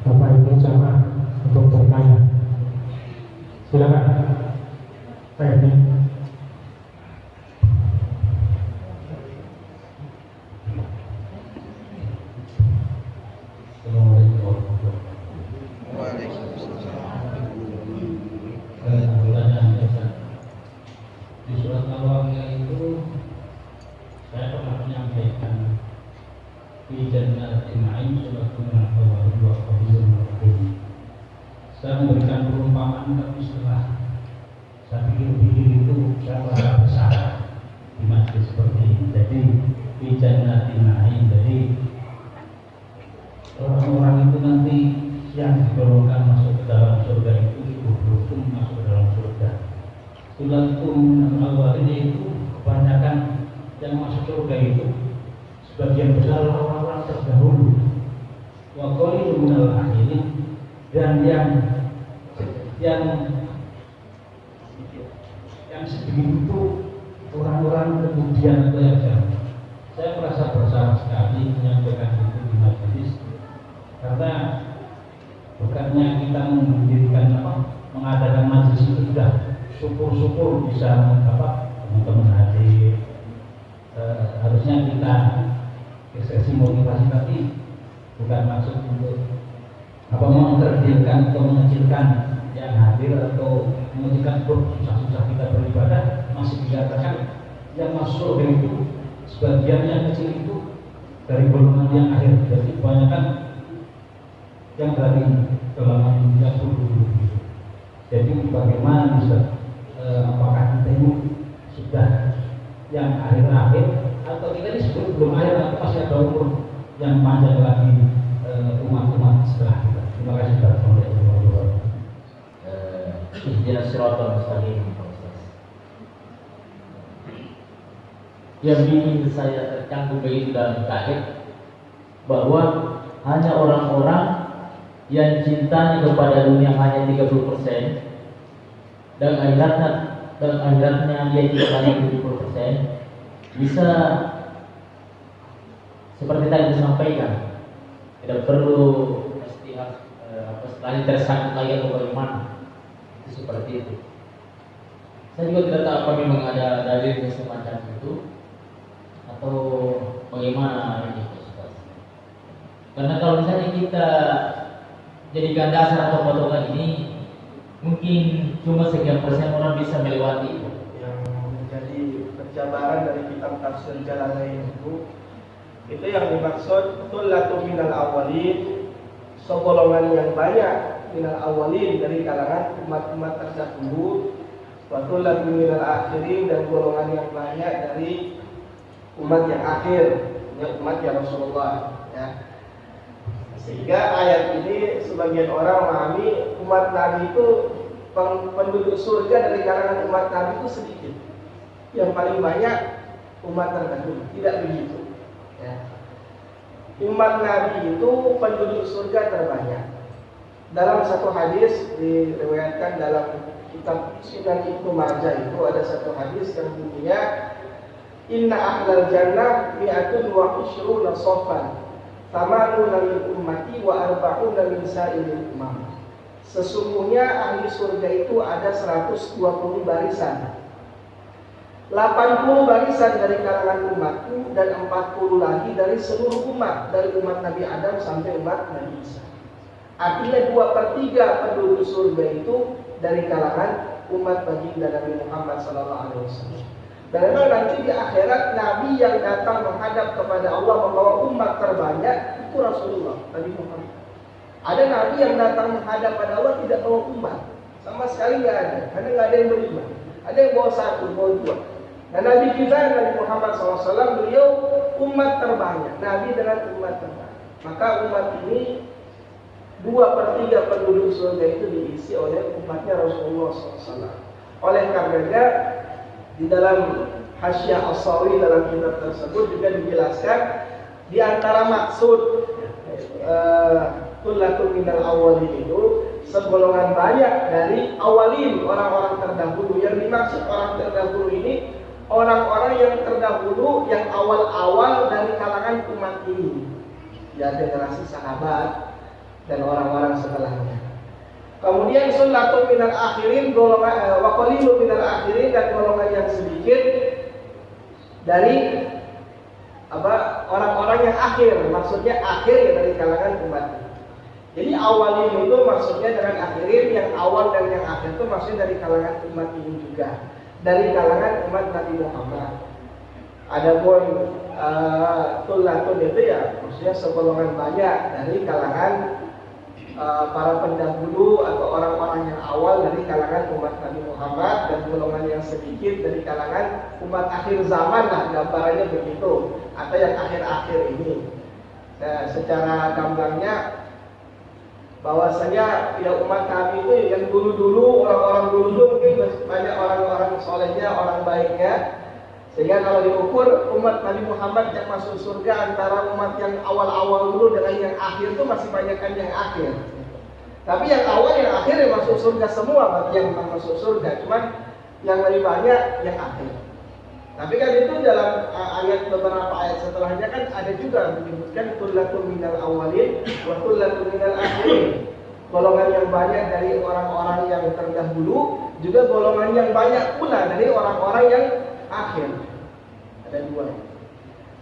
Bapak Ibu jamaah untuk bertanya. Silakan. Pak Edi. Di surat Al-Waqiah itu saya pernah menyampaikan di jannatin na'im suratun al-awwal wa qabilun al-rahim. Saya memberikan perumpamaan, tapi setelah saya pikir-pikir itu saya merasa bersalah di majelis seperti ini. Jadi di jannatin na'im, jadi orang-orang itu nanti yang digolongkan masuk ke dalam surga itu beruntung masuk ke dalam surga. Sulatum al-awwalin itu kebanyakan yang masuk surga itu sebagian besar orang-orang terdahulu. Wa qalilun minal akhirin, dan yang sedikit itu orang-orang kemudian atau yang jauh. Saya merasa bersalah sekali menyampaikan itu di majelis, karena bukannya kita mengadakan majelis itu sudah syukur-syukur bisa teman-teman hadir. Harusnya kita ekspresi motivasi, tapi bukan maksud untuk mengkerdilkan atau mengecilkan yang hadir atau mengecilkan susah-susah kita beribadah. Masih dikatakan yang masuk itu sebagian yang kecil itu dari golongan yang akhir, jadi kebanyakan yang dari golongan yang dulu. Jadi bagaimana bisa apakah kita ini sudah yang akhir-akhir atau kita ini sebelum akhir atau masih ada umur yang panjang lagi umat-umat setelah kita. Terima kasih warahmatullahi wabarakatuh. Ihdinas siratal mustaqim. Yang ingin saya tercantum begitu dalam hadis bahwa hanya orang-orang yang cintanya kepada dunia hanya 30% dan akhiratnya dia hanya 70%, bisa seperti tadi disampaikan, tidak perlu mesti lagi tersangkut lagi atau bagaimana. Itu seperti itu. Saya juga tidak tahu apa memang ada dalil semacam itu atau bagaimana ini, Ustaz. Karena kalau misalnya kita jadikan dasar atau patokan ini, mungkin cuma sekian persen orang bisa melewati itu. Yang menjadi penjabaran dari kitab tafsir Jalalain itu yang dimaksud thullatum minal awwalin, segolongan yang banyak minal awwalin dari kalangan umat-umat terdahulu, wa thullatum minal akhirin, dan golongan yang banyak dari umat yang akhir, umat yang Rasulullah, ya. Sehingga ayat ini sebagian orang memahami umat Nabi itu penduduk surga dari kalangan umat Nabi itu sedikit, yang paling banyak umat terdahulu. Tidak begitu, ya. Umat Nabi itu penduduk surga terbanyak. Dalam satu hadis diriwayatkan dalam kitab Sunan Ibnu Majah itu ada satu hadis yang bunyinya inna ahlal jannah mi'atun wa ishruna sofan tamanuna min ummati wa arba'una min sa'ilil umam. Sesungguhnya ahli surga itu ada 120 barisan, 80 barisan dari kalangan umatku dan 40 lagi dari seluruh umat, dari umat Nabi Adam sampai umat Nabi Isa. Artinya 2/3 penduduk surga itu dari kalangan umat baginda Nabi Muhammad SAW. Dan memang nanti di akhirat Nabi yang datang menghadap kepada Allah membawa umat terbanyak itu Rasulullah Nabi Muhammad. Ada Nabi yang datang menghadap pada Allah tidak bawa umat, sama sekali nggak ada, karena nggak ada yang beriman. Ada yang bawa 1, bawa 2. Dan Nabi kita Nabi Muhammad SAW beliau umat terbanyak, Nabi dengan umat terbanyak. Maka umat ini 2/3 penduduk surga itu diisi oleh umatnya Rasulullah SAW. Oleh karenanya di dalam Hasyiah As-Sawi dalam kitab tersebut juga dijelaskan di antara maksud thullatum minal awwalin itu segolongan banyak dari awalin, orang-orang terdahulu. Yang dimaksud orang terdahulu ini orang-orang yang terdahulu, yang awal-awal dari kalangan umat ini. Ya, generasi sahabat, dan orang-orang setelahnya. Kemudian sullatun minal akhirin, golongan wa qalilun minal akhirin, dan golongan yang sedikit dari orang-orang yang akhir. Maksudnya akhir ya dari kalangan umat. Jadi awalin itu maksudnya dengan akhirin, yang awal dan yang akhir itu maksudnya dari kalangan umat ini juga, dari kalangan umat Nabi Muhammad. Adapun tullatun itu ya maksudnya segolongan banyak dari kalangan para pendahulu atau orang-orang yang awal dari kalangan umat Nabi Muhammad, dan golongan yang sedikit dari kalangan umat akhir zaman lah, gambarannya begitu, atau yang akhir-akhir ini. Secara gambarnya bahwasanya ya umat kami itu yang dulu-dulu, orang-orang dulu mungkin banyak orang-orang solehnya, orang baiknya, sehingga kalau diukur umat Nabi Muhammad yang masuk surga antara umat yang awal-awal dulu dengan yang akhir itu masih banyakkan yang akhir. Tapi yang awal yang akhir yang masuk surga semua, bagi yang masuk surga, cuman yang lebih banyak yang akhir. Tapi kan itu dalam beberapa ayat setelahnya kan ada juga menyebutkan tullatun minal awalin wa tullatun minal akhirin. Golongan yang banyak dari orang-orang yang terdahulu, juga golongan yang banyak pula dari orang-orang yang akhir. Ada dua.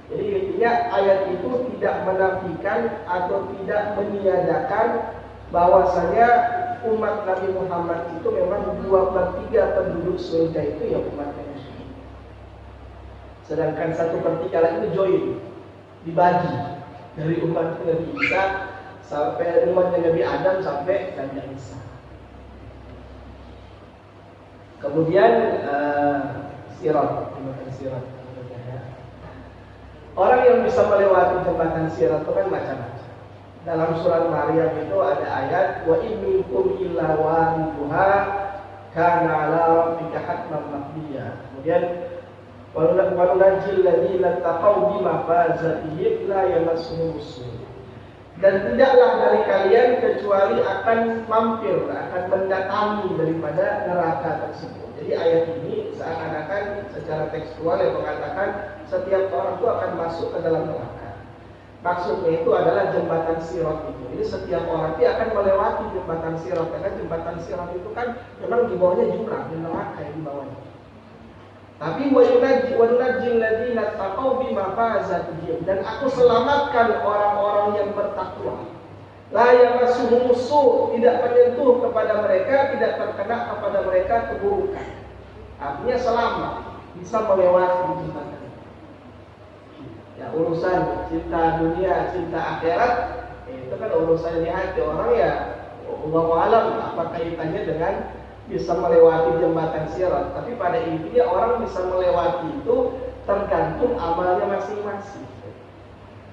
Jadi intinya ayat itu tidak menafikan atau tidak meniadakan bahwasanya umat Nabi Muhammad itu memang 2/3 penduduk surga itu ya umat muslim. Sedangkan 1/3 lagi itu join, dibagi dari umat Nabi Isa sampai umatnya Nabi Adam sampai Nabi Isa. Kemudian sirat, sirat. Orang yang bisa melewati jembatan sirat itu kan macam-macam. Dalam surat Maryam itu ada ayat wa in minkum illa waridhuha kana 'ala rabbika hatman maqdiya. Kemudian wa nunajjil ladzina taqaw bima fazatihim la yamassuhum su'. Dan tidaklah dari kalian kecuali akan mampir, akan mendatangi daripada neraka tersebut. Jadi ayat ini seakan-akan secara tekstual yang mengatakan setiap orang itu akan masuk ke dalam neraka. Maksudnya itu adalah jembatan sirat itu. Jadi setiap orang itu akan melewati jembatan sirat, karena jembatan sirat itu kan memang di bawahnya jurang, di neraka yang di bawahnya. Tapi wa yunajjil ladzina taqaw bima fazatihim, dan aku selamatkan orang-orang yang bertakwa. La yamassuhum su', tidak menyentuh kepada mereka, tidak terkena kepada mereka keburukan. Artinya selamat, bisa melewati jembatan. Ya, urusan cinta dunia, cinta akhirat, itu kan urusan di hati orang ya. Wallahu a'lam apa kaitannya dengan bisa melewati jembatan sirat. Tapi pada intinya orang bisa melewati itu tergantung amalnya masing-masing.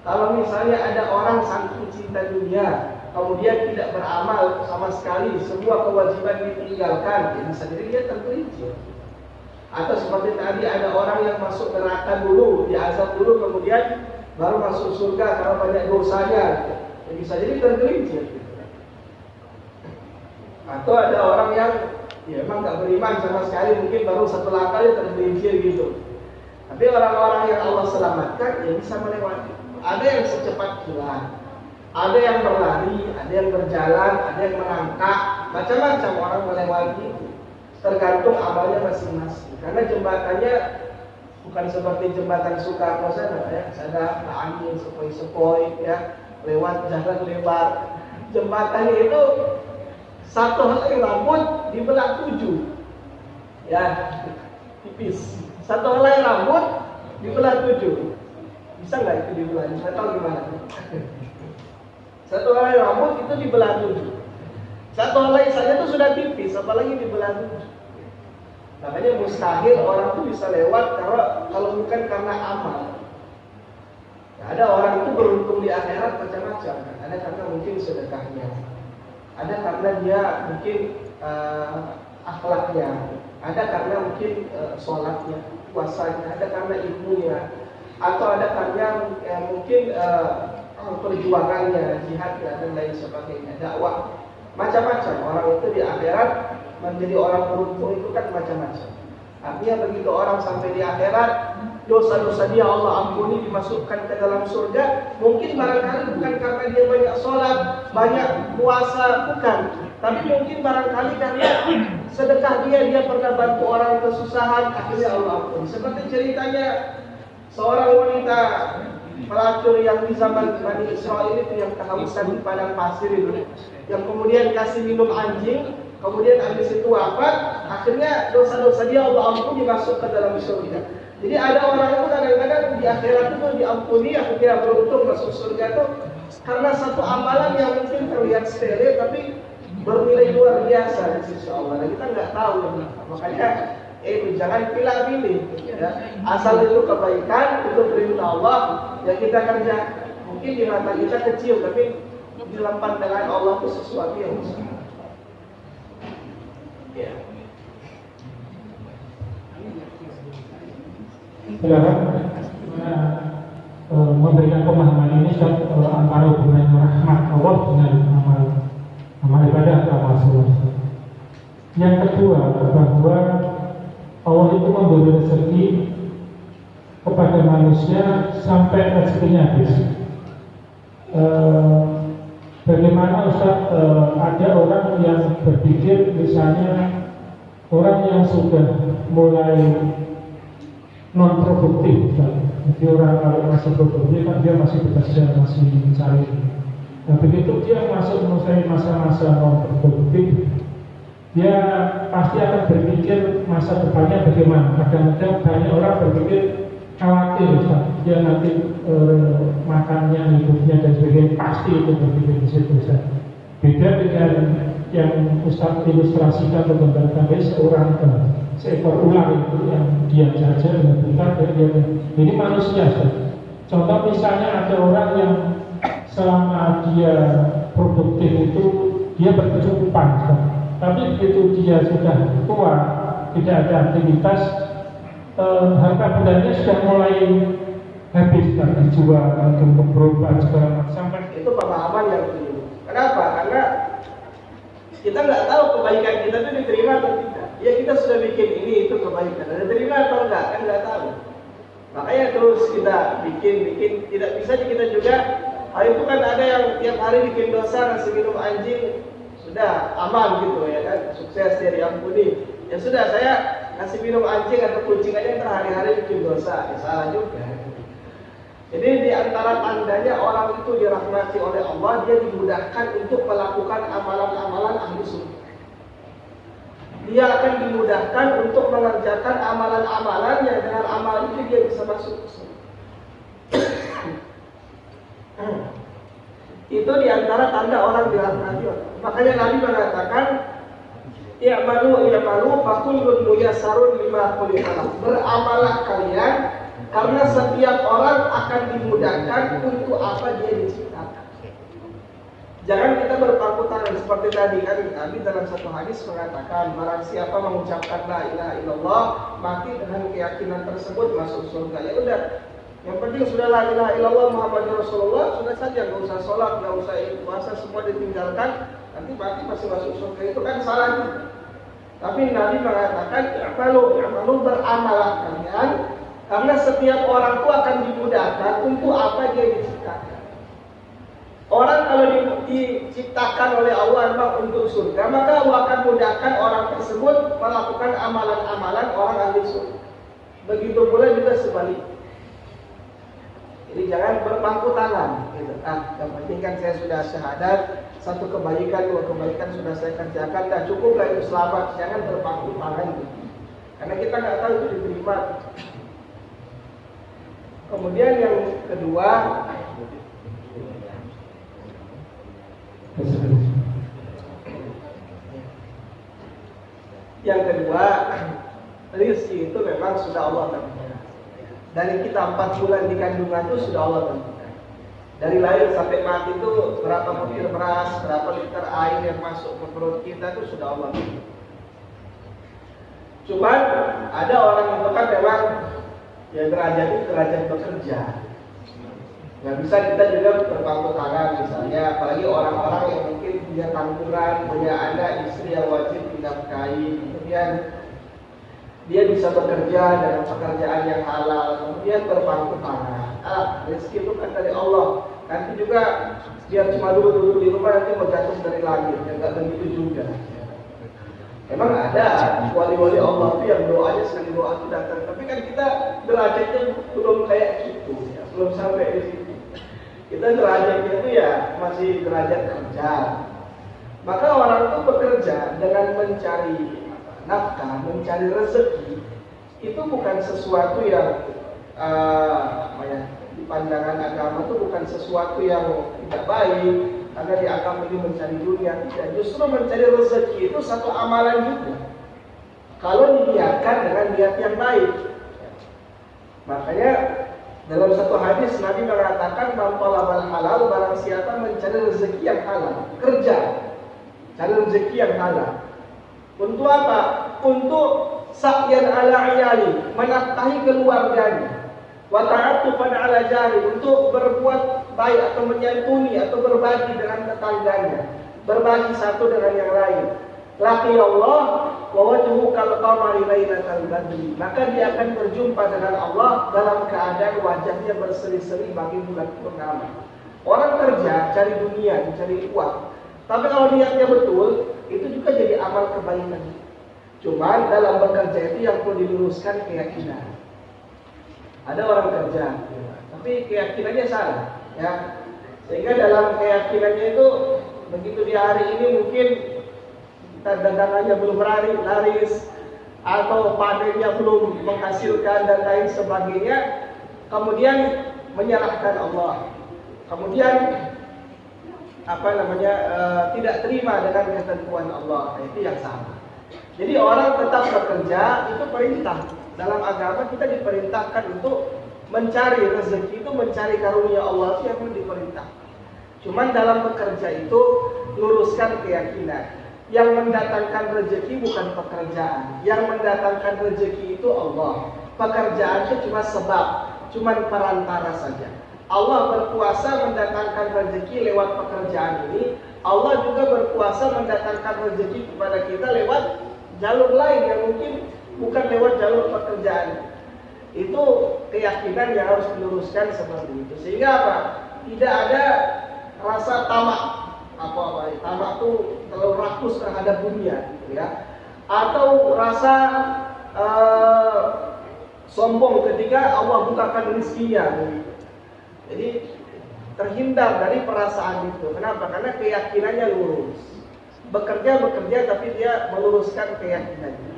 Kalau misalnya ada orang saking cinta dunia, kemudian tidak beramal sama sekali, semua kewajiban ditinggalkan, ya bisa jadi dia tergelincir. Atau seperti tadi ada orang yang masuk neraka dulu, diazab dulu, kemudian baru masuk surga karena banyak dosanya, ya bisa jadi tergelincir. Atau ada orang yang ya emang gak beriman sama sekali, mungkin baru satu langkah dia tergelincir gitu. Tapi orang-orang yang Allah selamatkan ya bisa melewati. Ada yang secepat kilat, ada yang berlari, ada yang berjalan, ada yang merangkak, macam-macam orang melewati itu. Tergantung amalnya masing-masing. Karena jembatannya bukan seperti jembatan Soekarno sana ya, ada angin sepoi-sepoi ya, lewat jalan lebar. Jembatannya itu satu helai rambut dibelah 7, ya tipis. Satu helai rambut dibelah 7. Bisa nggak itu dibelah? Saya tahu gimana. Satu helai rambut itu dibelah 7. Satu helai saja itu sudah tipis, apalagi dibelah 7. Makanya mustahil orang itu bisa lewat kalau bukan karena amal. Nah, ada orang itu beruntung di akhirat macam-macam. Ada karena mungkin sedekahnya, ada karena dia mungkin akhlaknya, ada karena mungkin sholatnya, puasanya, ada karena ilmunya, atau ada karena mungkin perjuangannya, jihadnya dan lain sebagainya, dakwah. Macam-macam orang itu di akhirat menjadi orang beruntung itu kan macam-macam. Artinya begitu orang sampai di akhirat dosa-dosa dia Allah ampuni, dimasukkan ke dalam surga. Mungkin barangkali bukan karena dia banyak sholat, banyak puasa, bukan. Tapi mungkin barangkali karena sedekah dia pernah bantu orang kesusahan, akhirnya Allah ampuni. Seperti ceritanya seorang wanita pelacur yang di zaman Bani Israel itu, yang kehausan di padang pasir itu, yang kemudian kasih minum anjing, kemudian habis itu wafat, akhirnya dosa-dosa dia Allah ampuni, masuk ke dalam surga. Jadi ada orang itu kadang-kadang di akhirat itu diampuni, akhirnya beruntung masuk surga itu karena satu amalan yang mungkin terlihat sepele tapi bernilai luar biasa di sisi Allah. Dan kita nggak tahu, makanya jangan pilih-pilih. Ya. Asal itu kebaikan, itu perintah Allah, ya kita kerja. Mungkin di mata kita kecil, tapi di dalam pandangan Allah itu sesuatu yang besar. Ya. Silakan memberikan pemahaman ini antara hubungan rahmat Allah dengan amal ibadah atau amal sholat. Yang kedua, bahwa Allah itu memberi rezeki kepada manusia sampai rezekinya habis. Bagaimana Ustaz, ada orang yang berpikir, misalnya orang yang sudah mulai non produktif, jadi orang kalau masih produktif kan dia masih bekerja, masih mencari. Nah begitu dia masuk menguasai masa-masa non produktif, dia pasti akan berpikir masa depannya bagaimana. Kadang-kadang banyak orang berpikir khawatir, Ustaz, dia nanti makannya, hidupnya dan sebagainya, pasti itu berpikir di situ, Ustaz. Beda dengan yang Ustaz ilustrasikan atau gambarkan seorang seekor ular itu yang diam saja dengan bukan dia. Ini manusia, Ustaz. Contoh misalnya ada orang yang selama dia produktif itu dia berkecukupan, Ustaz. Tapi begitu dia sudah tua, tidak ada aktivitas, harta bendanya sudah mulai habis, kan, dijual untuk berobat segala macam. Sampai itu pemahaman yang keliru. Kenapa? Karena kita nggak tahu kebaikan kita itu diterima atau tidak. Ya kita sudah bikin ini itu kebaikan, ada diterima atau enggak kan nggak tahu. Makanya terus kita bikin, tidak bisa kita juga. Hari itu kan ada yang tiap hari bikin dosa, ngasih minum anjing, sudah aman gitu ya kan, sukses dia diampuni. Ya sudah, saya ngasih minum anjing atau kucing aja hari-hari bikin dosa, ya salah juga. Jadi di antara tandanya orang itu dirahmati oleh Allah, dia dimudahkan untuk melakukan amalan-amalan ahli surga. Dia akan dimudahkan untuk mengerjakan amalan-amalan yang dengan amal itu dia bisa masuk ke surga. Itu di antara tanda orang dirahmati Allah. Makanya Nabi mengatakan, "I'malu fakullun muyassarun lima khuliqa lahu." Beramalah kalian karena setiap orang akan dimudahkan untuk apa dia diciptakan. Jangan kita berpangku tangan seperti tadi kan. Nabi dalam satu hadis mengatakan, barang siapa mengucapkan la ilaha illallah, mati dengan keyakinan tersebut masuk surga. Ya udah, yang penting sudah la ilaha illallah Muhammadur Rasulullah, sudah saja, nggak usah sholat, nggak usah puasa, semua ditinggalkan, nanti mati pasti masuk surga. Itu kan salah. Tapi Nabi mengatakan, i'malu beramalah kalian, karena setiap orang itu akan dimudahkan untuk apa dia diciptakan. Orang kalau diciptakan oleh Allah memang untuk surga, maka Allah akan mudahkan orang tersebut melakukan amalan-amalan orang ahli surga. Begitu pula juga sebaliknya. Jadi jangan berpangku tangan. Gitu. Yang penting kan saya sudah syahadat, satu kebaikan, dua kebaikan sudah saya kerjakan, dah cukup lah itu selamat. Jangan berpangku tangan. Gitu. Karena kita nggak tahu itu diterima. Kemudian yang kedua, rezeki itu memang sudah Allah tentukan. Dari kita 4 bulan di kandungan itu sudah Allah tentukan. Dari lahir sampai mati itu berapa butir beras, berapa liter air yang masuk ke perut kita itu sudah Allah tentukan. Cuman ada orang itu kan memang ya derajat itu derajat bekerja. Nggak bisa kita juga berpangku tangan misalnya, apalagi orang-orang yang mungkin punya tanggungan, punya anak, istri yang wajib dinafkahi, kemudian dia bisa bekerja dengan pekerjaan yang halal, kemudian berpangku tangan. Rezeki itu kan dari Allah. Nanti juga biar cuma duduk di rumah nanti mau jatuh dari langit, ya nggak begitu juga. Emang ada wali-wali Allah itu yang doanya sekali doa itu datang, tapi kan kita derajatnya belum kayak gitu, ya. Belum sampai di situ. Kita derajatnya itu ya masih derajat kerja. Maka orang itu bekerja dengan mencari nafkah, mencari rezeki, itu bukan sesuatu yang di pandangan agama itu bukan sesuatu yang tidak baik. Karena di agama ini mencari dunia, tidak. Justru mencari rezeki itu satu amalan juga. Kalau diniatkan dengan niat yang baik. Makanya dalam satu hadis Nabi mengatakan, "Man talabal halal, barang siapa mencari rezeki yang halal, kerja, cari rezeki yang halal. Untuk apa? Untuk sa'yan ala iyali, menafkahi keluarganya. Wa ta'attufan ala jari, untuk berbuat baik atau menyantuni atau berbagi dengan tetangganya, berbagi satu dengan yang lain. Laqi Allah wa wajhuhu kal qamari lailatal badri." Maka dia akan berjumpa dengan Allah dalam keadaan wajahnya berseri-seri bagi bulan purnama. Orang kerja cari dunia, cari uang. Tapi kalau niatnya betul, itu juga jadi amal kebaikan. Cuma dalam bekerja itu yang perlu diluruskan keyakinan. Ada orang kerja, tapi keyakinannya salah, ya. Sehingga dalam keyakinannya itu begitu di hari ini mungkin kita dagangannya belum laris, atau panennya belum menghasilkan dan lain sebagainya, kemudian menyalahkan Allah, kemudian tidak terima dengan ketentuan Allah. Itu yang salah. Jadi orang tetap bekerja itu perintah. Dalam agama kita diperintahkan untuk mencari rezeki, itu mencari karunia Allah itu yang diperintah. Cuman dalam bekerja itu luruskan keyakinan. Yang mendatangkan rezeki bukan pekerjaan. Yang mendatangkan rezeki itu Allah. Pekerjaan itu cuma sebab, cuma perantara saja. Allah berkuasa mendatangkan rezeki lewat pekerjaan ini. Allah juga berkuasa mendatangkan rezeki kepada kita lewat jalur lain yang mungkin bukan lewat jalur pekerjaan. Itu keyakinan yang harus diluruskan seperti itu. Sehingga apa? Tidak ada rasa tamak. Tamak itu terlalu rakus terhadap dunia, gitu ya. Atau rasa sombong ketika Allah bukakan rezekinya, gitu. Jadi terhindar dari perasaan itu. Kenapa? Karena keyakinannya lurus. Bekerja tapi dia meluruskan keyakinannya.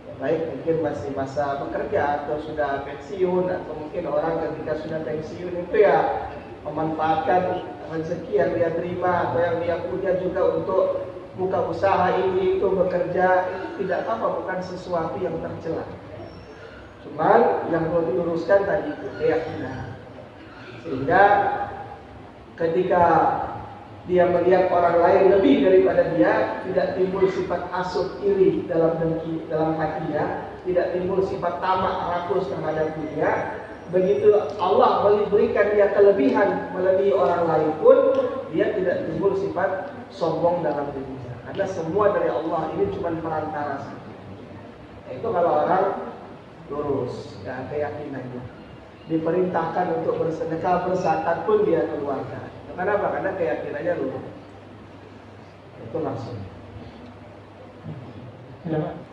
Ya, baik mungkin masih masa bekerja atau sudah pensiun, atau mungkin orang ketika sudah pensiun itu ya memanfaatkan rezeki yang dia terima atau yang dia punya juga untuk buka usaha ini itu, bekerja, itu tidak apa, bukan sesuatu yang tercela. Cuman yang perlu diluruskan tadi itu keyakinan. Sehingga ketika dia melihat orang lain lebih daripada dia, tidak timbul sifat hasud, iri dalam hatinya, tidak timbul sifat tamak, rakus terhadap dunia. Begitu Allah berikan dia kelebihan melalui orang lain pun, dia tidak timbul sifat sombong dalam dirinya. Karena semua dari Allah, ini cuma perantara saja. Itu kalau orang lurus ya keyakinannya. Diperintahkan untuk bersedekah, berzakat pun dia keluarkan. Kenapa? Karena keyakinannya lurus. Itu langsung.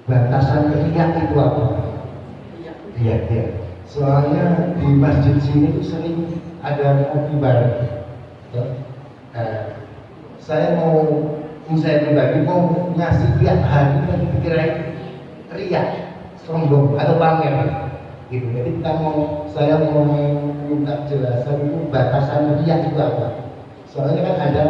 Batasan riya itu apa? Iya. Soalnya di masjid sini itu sering ada ngopi bareng. Saya pribadi mau ngasih tiap hari, tapi pikiran riya, sombong atau pamer. Gitu. Jadi saya mau minta jelasan itu batasan riya itu apa? Soalnya kan ada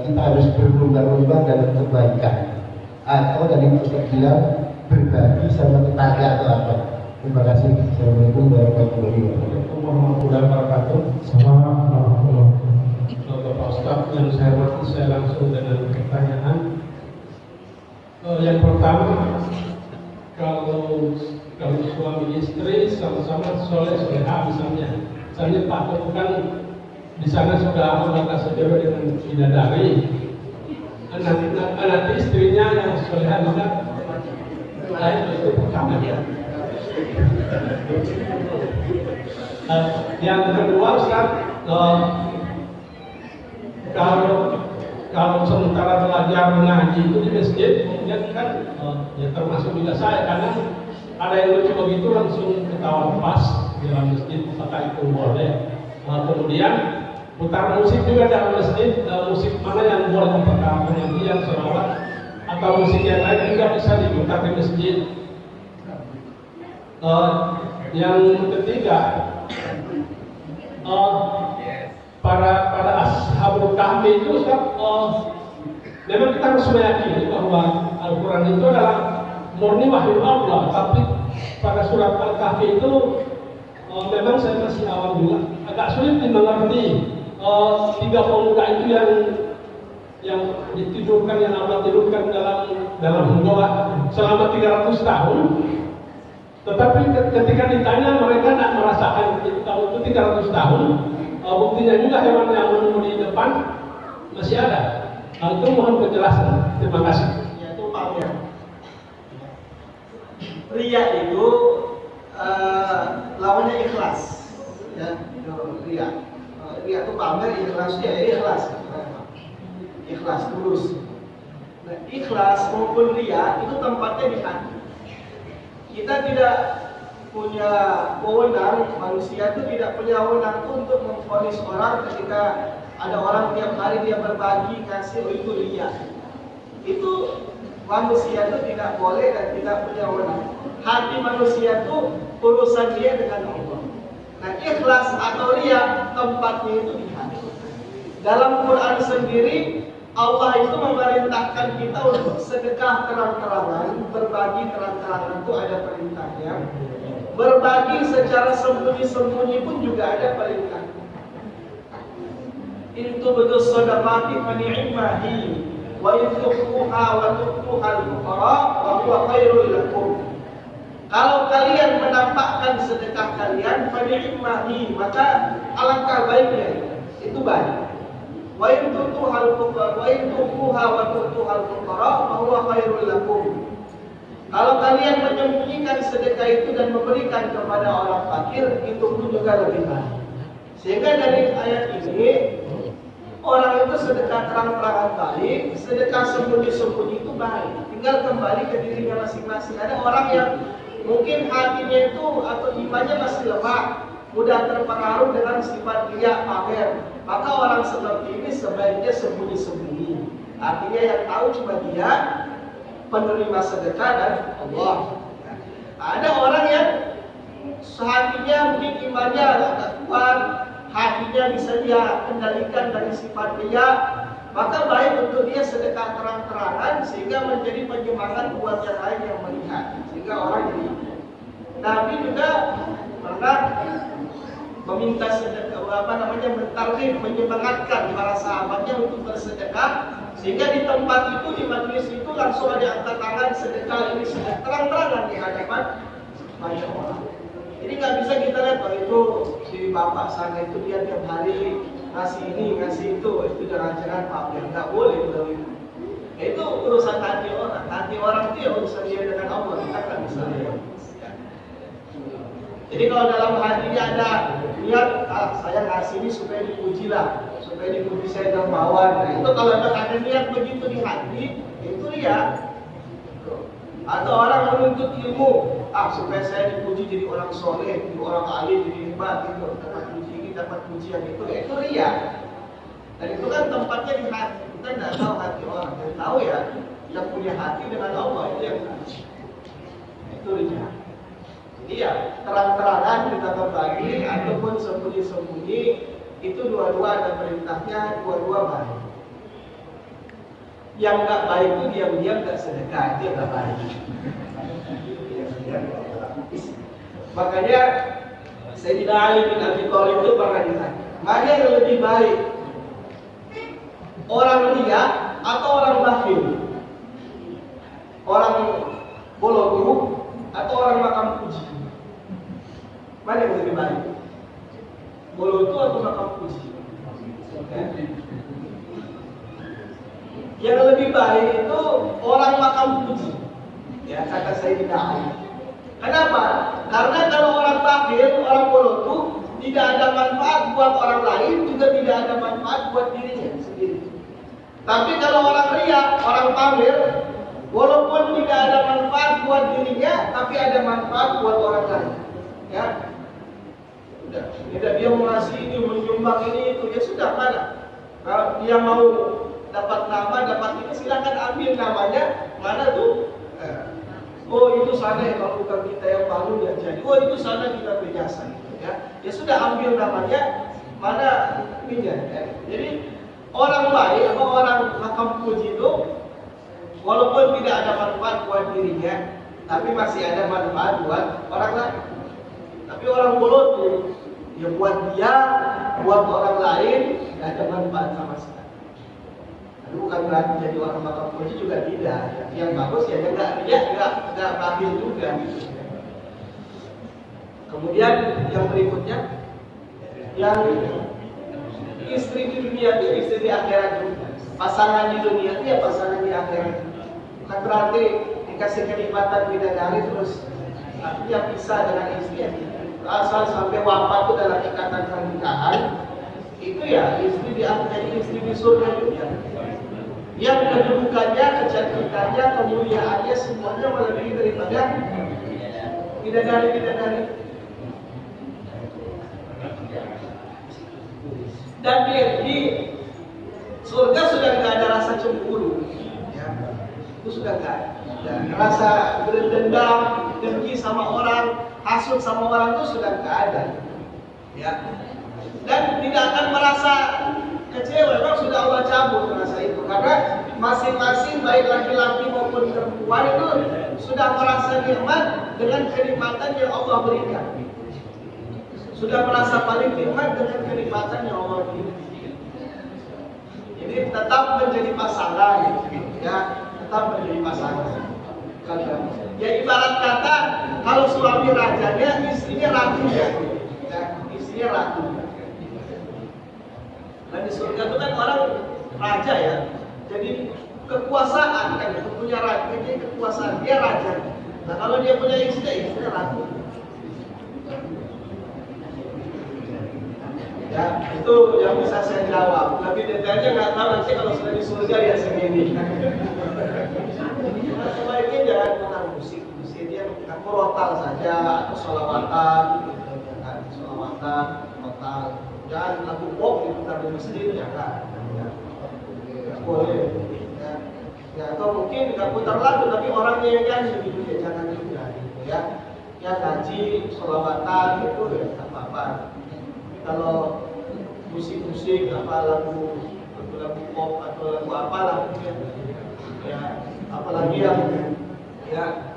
kita harus berlomba-lomba dalam kebaikan, atau dari Ustaz bilang berbagi sama tetangga atau apa. Terima kasih. Assalamualaikum warahmatullahi wabarakatuh. Assalamualaikum. Bapak Ustaz yang saya hormati, saya langsung dengan pertanyaan. Yang pertama, kalau suami istri sama-sama soleh-soleha misalnya Pak bukan di sana sudah melakukan sejauh dengan bidadari, nanti istrinya yang soleha juga itu pertama ya. Yang kedua Ustaz, kalau sementara belajar mengaji itu di masjid, kemudian kan ya termasuk juga saya karena ada yang lucu begitu langsung ketawa pas di dalam masjid, apakah itu boleh? Kemudian putar musik juga dalam masjid, musik mana yang boleh memperkara pengajian, sholawat atau musik yang lain juga bisa diputar di masjid. Yang ketiga, pada ashabul kahfi itu Ustaz, memang kita harus meyakini bahwa Al-Quran itu adalah murni wahyu Allah, tapi pada surat Al-Kahfi itu memang saya masih awam juga, agak sulit dimengerti. 3 pemuda itu yang ditidurkan, yang Allah tidurkan dalam goa selama 300 tahun. Tetapi ketika ditanya mereka tidak merasakan tahun itu 300 tahun. Buktinya juga hewan yang menunggu di depan masih ada. Itu mohon penjelasan. Terima kasih. Yaitu pamer. Riya itu lawannya ikhlas. Ya, itu riya. Riya itu pamer, ikhlasnya ikhlas. Ikhlas tulus. Nah, ikhlas maupun riya itu tempatnya di hati. Kita tidak punya wewenang, manusia itu tidak punya wewenang untuk memvonis orang ketika ada orang tiap hari dia berbagi kasih, itu riya. Itu manusia itu tidak boleh dan tidak punya wewenang. Hati manusia itu urusan dia dengan Allah. Nah, ikhlas atau riya tempatnya itu di hati. Dalam Quran sendiri Allah itu memerintahkan kita untuk sedekah terang-terangan, berbagi terang-terangan itu ada perintahnya. Berbagi secara sembunyi-sembunyi pun juga ada perintah. Itu betul sedekah fa ni'mahi wa yutuha wa tutuha al-fuqara wa huwa khairul lakum. Kalau kalian menampakkan sedekah kalian fa ni'mahi, maka alangkah baiknya. Itu baik. Wa in tutuha al-fuqara wa in tutuha wa tutuha al-fuqara fa huwa khairul lakum. Kalau kalian menyembunyikan sedekah itu dan memberikan kepada orang fakir, itu pun juga lebih baik. Sehingga dari ayat ini, orang itu sedekah terang-terangan baik, sedekah sembunyi-sembunyi itu baik. Tinggal kembali ke dirinya masing-masing. Ada orang yang mungkin hatinya itu atau imannya masih lemah, mudah terpengaruh dengan sifat riya, pamer. Maka orang seperti ini sebaiknya sembunyi-sembunyi. Artinya yang tahu cuma dia, penerima sedekah dan Allah. Ada orang yang sehatinya mungkin imannya agak kuat, hatinya bisa dia kendalikan dari sifat riya, maka baik untuk dia sedekah terang-terangan sehingga menjadi penyemangat buat yang lain yang melihat, sehingga orang jadi. Nabi juga pernah meminta sedekah, mentarghib, menyemangatkan para sahabatnya untuk bersedekah, sehingga di tempat itu, di majelis itu langsung ada angkat tangan sedekah ini sedekah terang-terangan di hadapan banyak orang. Jadi nggak bisa kita lihat bahwa itu si bapak sana itu dia tiap hari ngasih ini ngasih itu jangan-jangan pamer, nggak boleh itu. Itu urusan hati orang. Hati orang itu ya urusan dia dengan Allah, kita nggak bisa lihat. Jadi kalau dalam hatinya ada niat, saya ngasih ini supaya dipuji lah, supaya dipuji saya dermawan. Nah, itu kalau ada niat begitu di hati, itu dia. Atau orang menuntut ilmu, supaya saya dipuji jadi orang soleh, jadi orang alim, jadi hebat, gitu. Dapat puji ini, dapat pujian itu ria. Dan itu kan tempatnya di hati. Kita tidak tahu hati orang, yang tahu ya, yang punya hati dengan Allah itu yang tahu. Itu ria. Iya, terang-terangan kita berbagi ataupun sembunyi-sembunyi, itu dua-dua ada perintahnya, dua-dua baik. Yang nggak baik itu diam-diam nggak sedekah, itu yang nggak baik. Makanya Sayyidina Ali bin Abi Thalib itu pernah ditanya, mana yang lebih baik, orang ria atau orang bakhil? Orang bolong atau orang makam puji? Mana yang lebih baik? Bolotu atau makam puji? Yang lebih baik itu orang makam puji. Ya, kata Sayyidina Ali. Kenapa? Karena kalau orang takhir, orang kolotu, tidak ada manfaat buat orang lain, juga tidak ada manfaat buat dirinya sendiri. Tapi kalau orang riya, orang pamer, walaupun tidak ada manfaat buat dirinya, tapi ada manfaat buat orang lain. Ya, udah. Tidak dia mau ngasih ini, menyumbang ini itu, ya sudah mana? Kalau dia mau dapat nama, dapat ini, silakan ambil namanya. Mana tuh? Oh itu sana ya, kalau bukan kita yang bangun ya jadi. Oh itu sana kita berjasa. Ya sudah ambil namanya, mana ininya. Ya. Jadi orang baik atau orang makam puji itu walaupun tidak ada manfaat buat dirinya, tapi masih ada manfaat buat orang lain. Tapi orang bolos ya buat dia, buat orang lain tidak ada manfaat sama sekali. Tapi bukan berarti jadi orang makam puji juga tidak. Yang bagus ya nggak ambil juga. Gitu. Kemudian yang berikutnya, yang istri di dunia itu istri di akhirat juga. Pasangan di dunia itu ya pasangan di akhirat. Bukan berarti dikasih kenikmatan bidadari terus artinya pisah dengan istri. Asal sampai wafat itu dalam ikatan pernikahan, itu ya istri di akhirat, istri di surga juga. Yang kedudukannya, kecantikannya, kemuliaannya semuanya melebihi daripada bidadari. Dan di surga sudah nggak ada rasa cemburu, ya. Itu sudah nggak ada. Rasa berdendam, dengki sama orang, hasut sama orang itu sudah nggak ada, ya. Dan tidak akan merasa kecewa, memang sudah Allah cabut rasa itu, karena masing-masing baik laki-laki maupun perempuan itu sudah merasa nikmat dengan kenikmatan yang Allah berikan. Sudah merasa paling nikmat dengan kenikmatan yang Allah berikan. Jadi tetap menjadi pasangan, ya, tetap menjadi pasangan. Ya ibarat kata kalau suami rajanya, istrinya ratu ya, istrinya ratu. Dan di surga itu kan orang raja ya, jadi kekuasaan kan, punya raja, jadi kekuasaan dia raja. Nah kalau dia punya istrinya ratu. Ya, itu yang bisa saya jawab. Lebih detailnya nggak tahu, nanti kalau sudah di surga ya sendiri. Nah, sebaiknya jangan menang musik dia murotal saja atau sholawatan, gitu, jangan sholawatan, murotal. Jangan lagu pop diputar di masjid, jangan. Ya, boleh. Ya, atau mungkin nggak putar lagu, tapi orangnya yang nyanyi gitu ya, jangan juga. Gitu, ya, ya ngaji, sholawatan itu ya apa-apa. Kalau musik-musik apa lagu pop atau lagu apalah ya, apalagi yang ya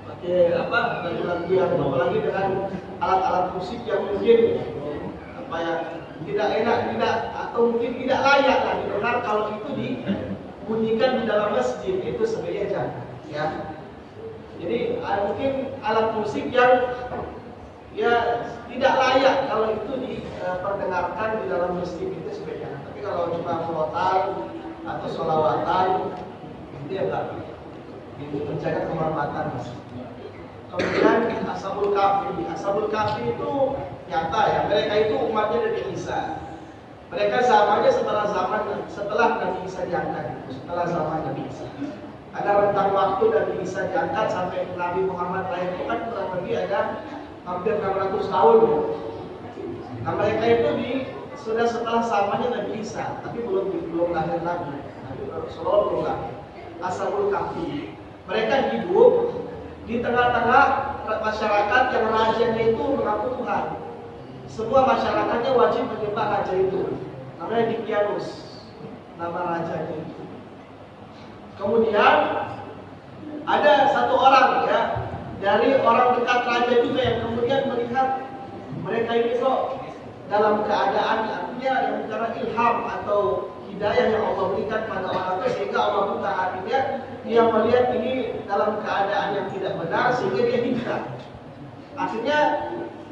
pakai apa lagu yang apalagi dengan alat-alat musik yang mungkin apa ya tidak enak, tidak atau mungkin tidak layak lah didengar kalau itu dibunyikan di dalam masjid, itu sebaiknya jangan ya. Jadi mungkin alat musik yang ya tidak layak kalau itu diperdengarkan di dalam masjid, itu sebaiknya. Tapi kalau cuma murotal atau sholawatan itu ya enggak, menjaga kehormatan. Kemudian Ashabul Kahfi itu nyata ya, mereka itu umatnya Nabi Isa. Mereka zamannya setelah Nabi Isa diangkat, setelah zaman Nabi Isa. Ada rentang waktu Nabi Isa diangkat sampai Nabi Muhammad lahir itu kan kurang lebih ada hampir 600 tahun ya. Nah mereka itu sudah setelah zamannya Nabi Isa, tapi belum lahir lagi. Nabi Rasulullah belum lahir. Ashabul Kahfi, mereka hidup di tengah-tengah masyarakat yang rajanya itu mengaku Tuhan. Semua masyarakatnya wajib menyembah raja itu. Namanya Dikianus, nama rajanya itu. Kemudian ada satu orang ya, dari orang dekat raja juga yang kemudian melihat mereka ini kok dalam keadaan, artinya yang bicara ilham atau hidayah yang Allah berikan pada orang itu, sehingga Allah buka hatinya, dia melihat ini dalam keadaan yang tidak benar sehingga dia hijrah. Akhirnya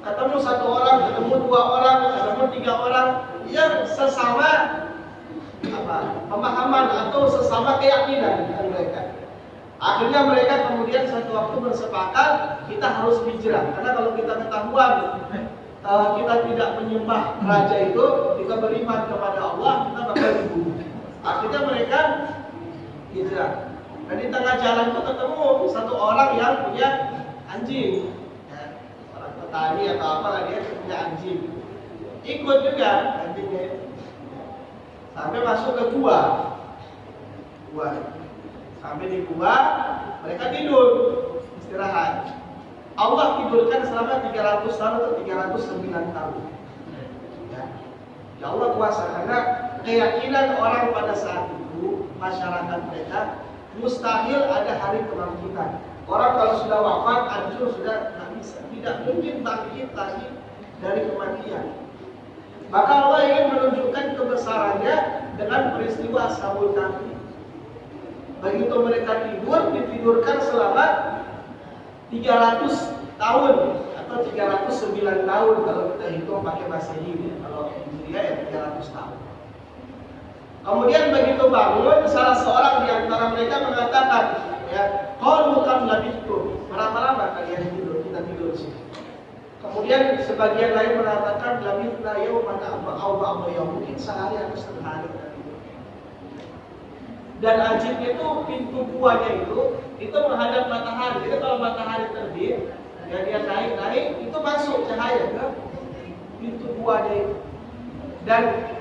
ketemu satu orang, ketemu dua orang, ketemu tiga orang yang sesama pemahaman atau sesama keyakinan dengan mereka. Akhirnya mereka kemudian satu waktu bersepakat kita harus hijrah, karena kalau kita ketahuan kita tidak menyembah raja itu, kita beriman kepada Allah, kita bakal dibunuh. Akhirnya mereka hijrah. Dan di tengah jalan itu ketemu satu orang yang punya anjing, ya, orang petani atau apalah, dia punya anjing. Ikut juga anjingnya, sampai masuk ke gua. Sampai di gua, mereka tidur, istirahat. Allah tidurkan selama 300 tahun atau 309 tahun. Ya Allah kuasa, karena keyakinan orang pada saat itu, masyarakat mereka, mustahil ada hari kebangkitan. Orang kalau sudah wafat, hancur, sudah tidak bisa, tidak mungkin bangkit lagi dari kematian. Maka Allah ingin menunjukkan kebesarannya dengan peristiwa Ashabul Kahfi. Begitu mereka tidur, ditidurkan selama 300 tahun atau 309 tahun kalau kita hitung pakai Masehi, kalau Hijriah ya 300 tahun. Kemudian begitu bangun, salah seorang di antara mereka mengatakan, ya, qalu kam labithtum, berapa lama kalian tidur? Kita tidur di sini. Kemudian sebagian lain mengatakan labithna yawman aw ba'da yawm, mungkin sehari atau setengah hari. Dan ajibnya itu pintu guanya itu menghadap matahari. Jadi kalau matahari terbit, ya dia naik, itu masuk cahaya ke pintu guanya itu. Dan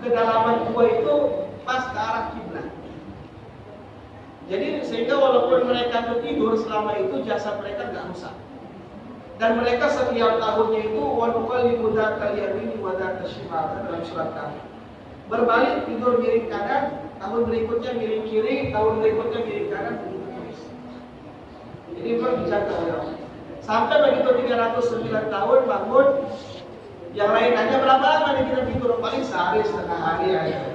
kedalaman gua itu pas ke arah kiblat. Jadi sehingga walaupun mereka tidur selama itu, jasad mereka nggak rusak. Dan mereka setiap tahunnya itu wanuqallibu dzatal yamini wa dzatal shimal, dalam surat Kahfi. Berbalik, tidur miring kanan, tahun berikutnya miring kiri, tahun berikutnya miring kanan, begitu terus. Jadi memang dijaga oleh Allah. Sampai begitu 309 tahun bangun, yang lain nanya berapa lama nih kita tidur? Paling sehari, setengah hari aja.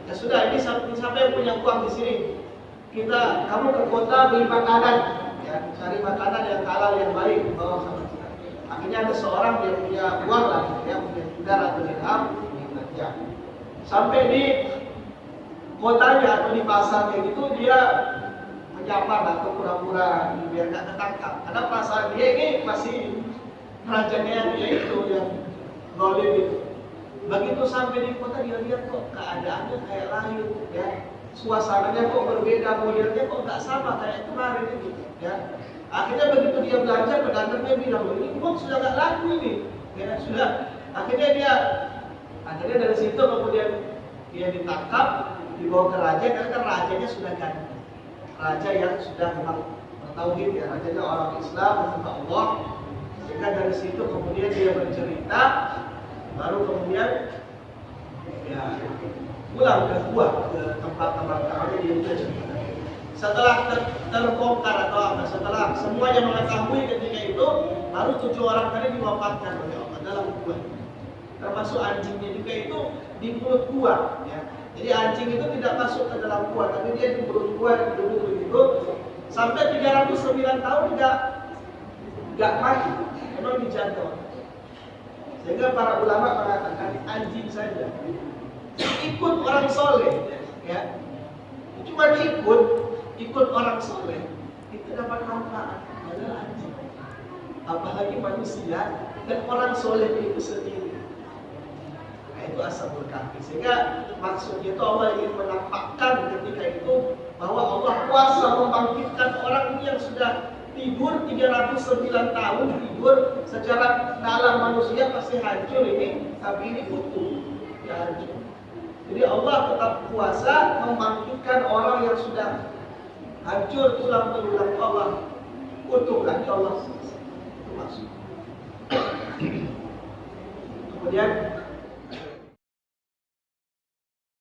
Ya sudah, ini sampai yang punya uang di sini. Kamu ke kota beli makanan, ya, cari makanan yang halal yang baik, bawa sama kita. Akhirnya ada seorang yang punya uang lah, ya, punya dinar atau dirham, ya. Sampai di kotanya atau di pasarnya gitu, dia menyapa atau pura-pura biar nggak ketangkap. Karena perasaan dia ini masih rajanya dia itu yang zalim itu. Begitu sampai di kota, dia lihat kok keadaannya kayak lain, ya, suasananya kok berbeda, modelnya kok nggak sama kayak kemarin ini, ya. Akhirnya begitu dia belanja, pedagangnya bilang, ini uang sudah nggak laku ini, ya sudah. Akhirnya dari situ kemudian dia ditangkap, dibawa ke raja, karena kan rajanya sudah ganti, raja yang sudah memang bertauhid, ya, rajanya orang Islam, menyembah Allah. Sehingga dari situ kemudian dia bercerita, baru kemudian ya pulang ke gua, ke tempat-tempat kamarnya dia cerita. Setelah terbongkar atau apa, setelah semuanya mengetahui ketika itu, baru 7 orang tadi diwafatkan oleh Allah dalam gua. Termasuk anjingnya juga itu di mulut gua, ya. Jadi anjing itu tidak masuk ke dalam gua, tapi dia di mulut gua, duduk begitu sampai 309 tahun enggak mati, memang dijaga. Sehingga para ulama mengatakan anjing saja ikut orang soleh, ya, cuma ikut orang soleh itu dapat manfaat adalah anjing, apalagi manusia dan orang soleh itu sendiri. Nah, itu Ashabul Kahfi. Sehingga maksudnya itu Allah ingin menampakkan ketika itu bahwa Allah kuasa membangkitkan orang ini yang sudah tidur 309 tahun, tidur secara alam manusia pasti hancur ini, tapi ini utuh, ya hancur. Jadi Allah tetap kuasa membangkitkan orang yang sudah hancur tulang belulang, Allah utuh lagi, Allah itu maksud. Kemudian